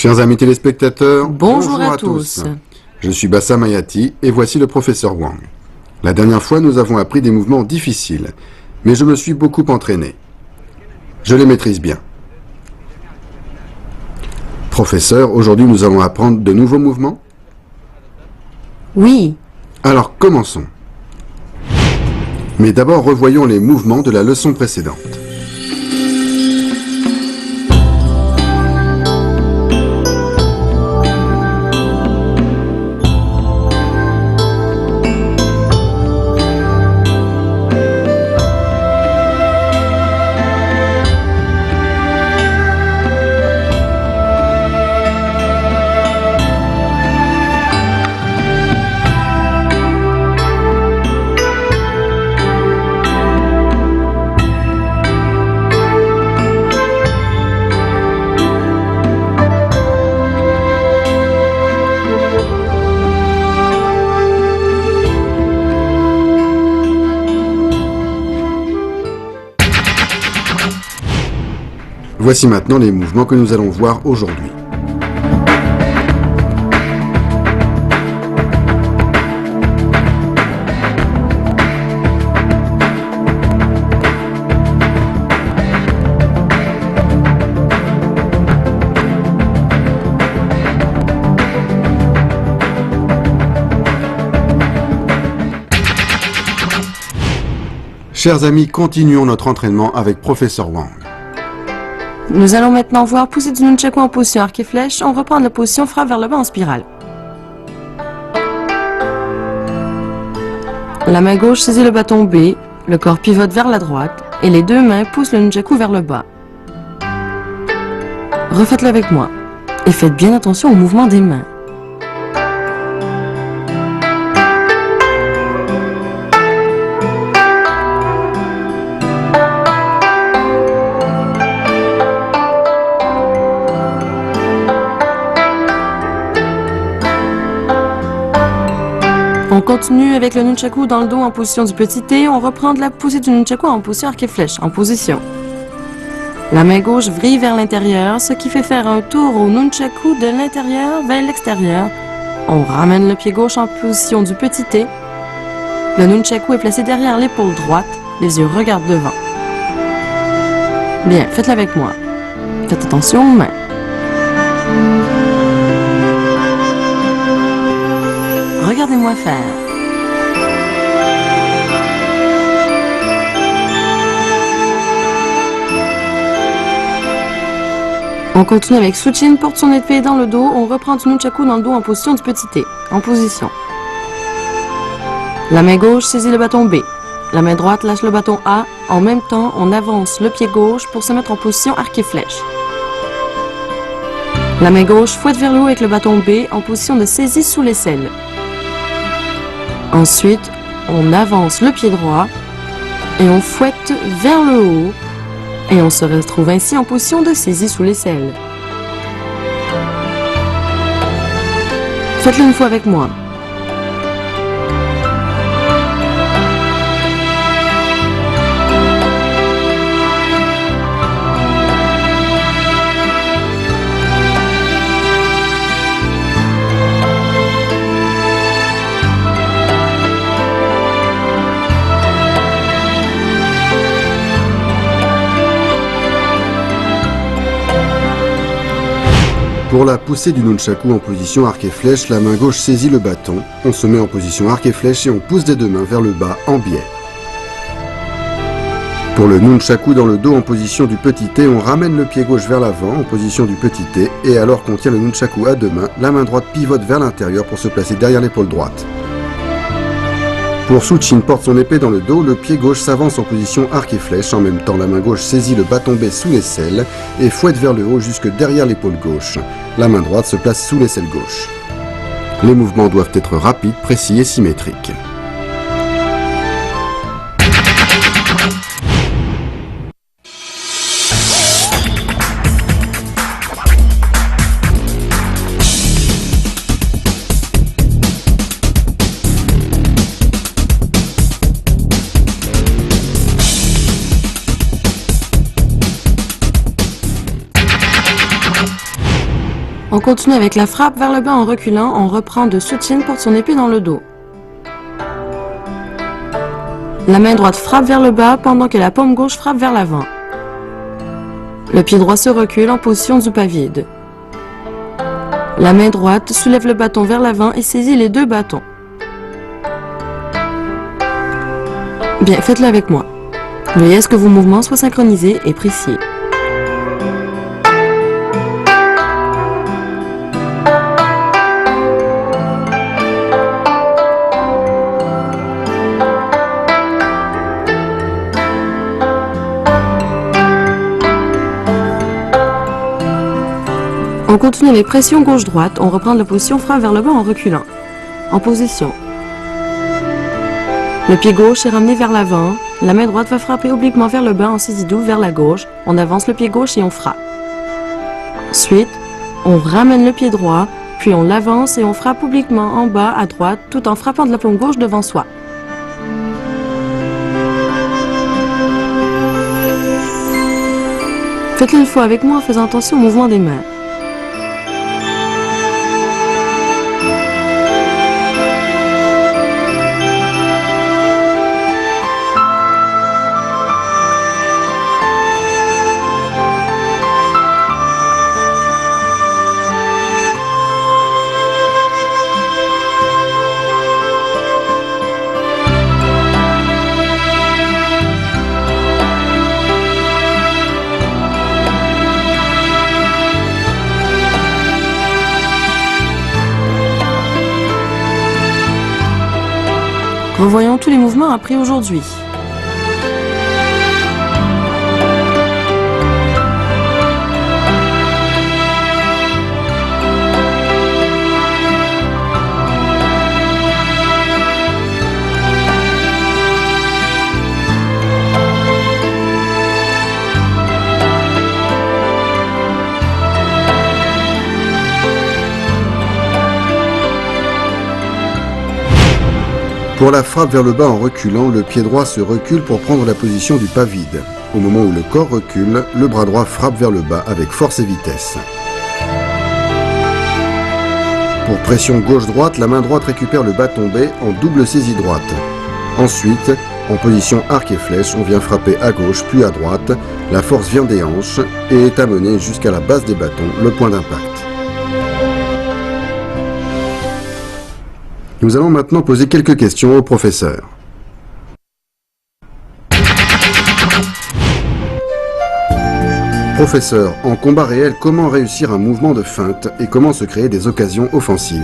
Chers amis téléspectateurs, bonjour à tous. Je suis Bassam Ayati et voici le professeur Wang. La dernière fois, nous avons appris des mouvements difficiles, mais je me suis beaucoup entraîné. Je les maîtrise bien. Professeur, aujourd'hui nous allons apprendre de nouveaux mouvements? Oui. Alors commençons. Mais d'abord revoyons les mouvements de la leçon précédente. Voici maintenant les mouvements que nous allons voir aujourd'hui. Chers amis, continuons notre entraînement avec Professeur Wang. Nous allons maintenant voir pousser du nunchaku en position arc et flèche. On reprend la position frappe vers le bas en spirale. La main gauche saisit le bâton B, le corps pivote vers la droite et les deux mains poussent le nunchaku vers le bas. Refaites-le avec moi et faites bien attention au mouvement des mains. On continue avec le nunchaku dans le dos en position du petit T. On reprend de la poussée du nunchaku en position arc et flèche, en position. La main gauche vrille vers l'intérieur, ce qui fait faire un tour au nunchaku de l'intérieur vers l'extérieur. On ramène le pied gauche en position du petit T. Le nunchaku est placé derrière l'épaule droite. Les yeux regardent devant. Bien, faites-le avec moi. Faites attention aux mains. Regardez-moi faire. On continue avec Suchin, porte son épée dans le dos. On reprend du nunchaku dans le dos en position du petit T. En position. La main gauche saisit le bâton B. La main droite lâche le bâton A. En même temps, on avance le pied gauche pour se mettre en position arc et flèche. La main gauche fouette vers le haut avec le bâton B en position de saisie sous l'aisselle. Ensuite, on avance le pied droit et on fouette vers le haut et on se retrouve ainsi en position de saisie sous l'aisselle. Faites-le une fois avec moi. Pour la poussée du nunchaku en position arc et flèche, la main gauche saisit le bâton, on se met en position arc et flèche et on pousse des deux mains vers le bas en biais. Pour le nunchaku dans le dos en position du petit T, on ramène le pied gauche vers l'avant en position du petit T et alors qu'on tient le nunchaku à deux mains, la main droite pivote vers l'intérieur pour se placer derrière l'épaule droite. Pour Suchin porte son épée dans le dos, le pied gauche s'avance en position arc et flèche. En même temps, la main gauche saisit le bâton B sous l'aisselle et fouette vers le haut jusque derrière l'épaule gauche. La main droite se place sous l'aisselle gauche. Les mouvements doivent être rapides, précis et symétriques. On continue avec la frappe vers le bas en reculant. On reprend de soutien, porte son épée dans le dos. La main droite frappe vers le bas pendant que la paume gauche frappe vers l'avant. Le pied droit se recule en position du pas vide. La main droite soulève le bâton vers l'avant et saisit les deux bâtons. Bien, faites-le avec moi. Veillez à ce que vos mouvements soient synchronisés et précis. On continue avec pression gauche-droite. On reprend la position frappe vers le bas en reculant. En position. Le pied gauche est ramené vers l'avant. La main droite va frapper obliquement vers le bas en saisie double vers la gauche. On avance le pied gauche et on frappe. Ensuite, on ramène le pied droit, puis on l'avance et on frappe obliquement en bas à droite tout en frappant de la paume gauche devant soi. Faites-le une fois avec moi en faisant attention au mouvement des mains. Revoyons tous les mouvements appris aujourd'hui. Pour la frappe vers le bas en reculant, le pied droit se recule pour prendre la position du pas vide. Au moment où le corps recule, le bras droit frappe vers le bas avec force et vitesse. Pour pression gauche-droite, la main droite récupère le bas tombé en double saisie droite. Ensuite, en position arc et flèche, on vient frapper à gauche puis à droite. La force vient des hanches et est amenée jusqu'à la base des bâtons, le point d'impact. Nous allons maintenant poser quelques questions au professeur. Professeur, en combat réel, comment réussir un mouvement de feinte et comment se créer des occasions offensives?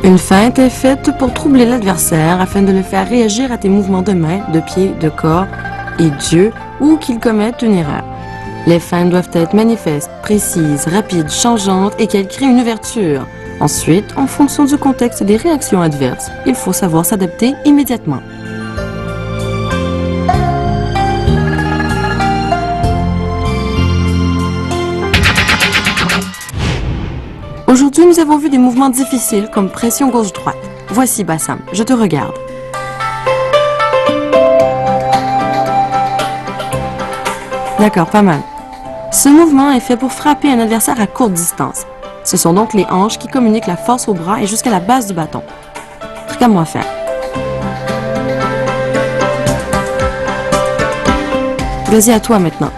Une feinte est faite pour troubler l'adversaire afin de le faire réagir à tes mouvements de main, de pied, de corps et d'yeux ou qu'il commette une erreur. Les feintes doivent être manifestes, précises, rapides, changeantes et qu'elles créent une ouverture. Ensuite, en fonction du contexte et des réactions adverses, il faut savoir s'adapter immédiatement. Aujourd'hui, nous avons vu des mouvements difficiles comme pression gauche-droite. Voici Bassam, je te regarde. D'accord, pas mal. Ce mouvement est fait pour frapper un adversaire à courte distance. Ce sont donc les hanches qui communiquent la force au bras et jusqu'à la base du bâton. Regarde-moi faire. Vas-y à toi maintenant.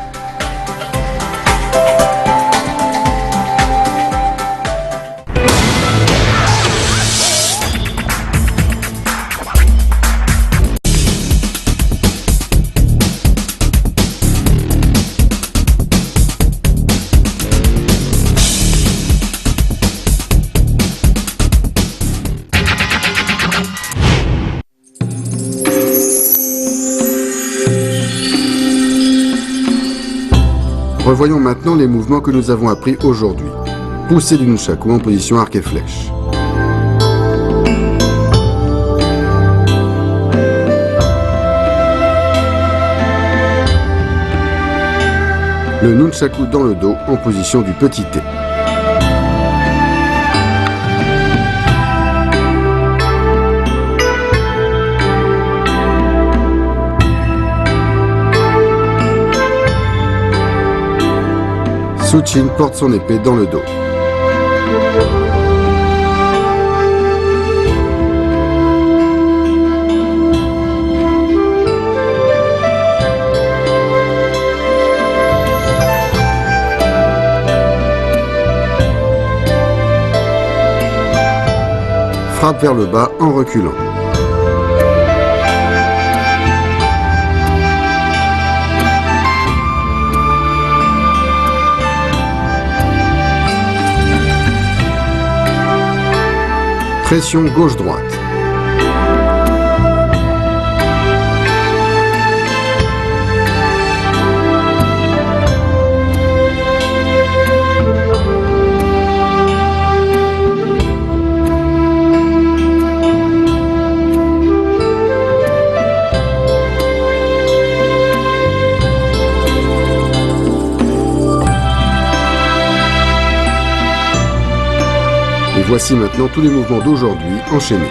Revoyons maintenant les mouvements que nous avons appris aujourd'hui. Poussée du nunchaku en position arc et flèche. Le nunchaku dans le dos en position du petit T. Suchin porte son épée dans le dos. Frappe vers le bas en reculant. Pression gauche-droite. Et voici maintenant tous les mouvements d'aujourd'hui enchaînés.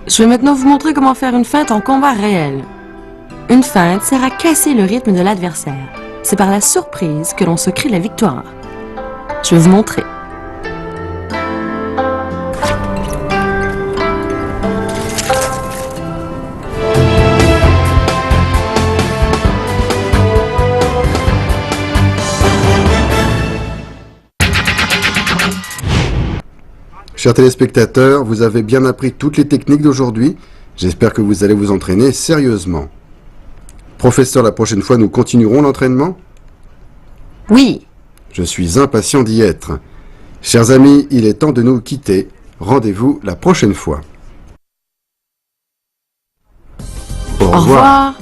Je vais maintenant vous montrer comment faire une feinte en combat réel. Une feinte sert à casser le rythme de l'adversaire. C'est par la surprise que l'on se crée la victoire. Je vais vous montrer. Chers téléspectateurs, vous avez bien appris toutes les techniques d'aujourd'hui. J'espère que vous allez vous entraîner sérieusement. Professeur, la prochaine fois, nous continuerons l'entraînement ? Oui. Je suis impatient d'y être. Chers amis, il est temps de nous quitter. Rendez-vous la prochaine fois. Au revoir.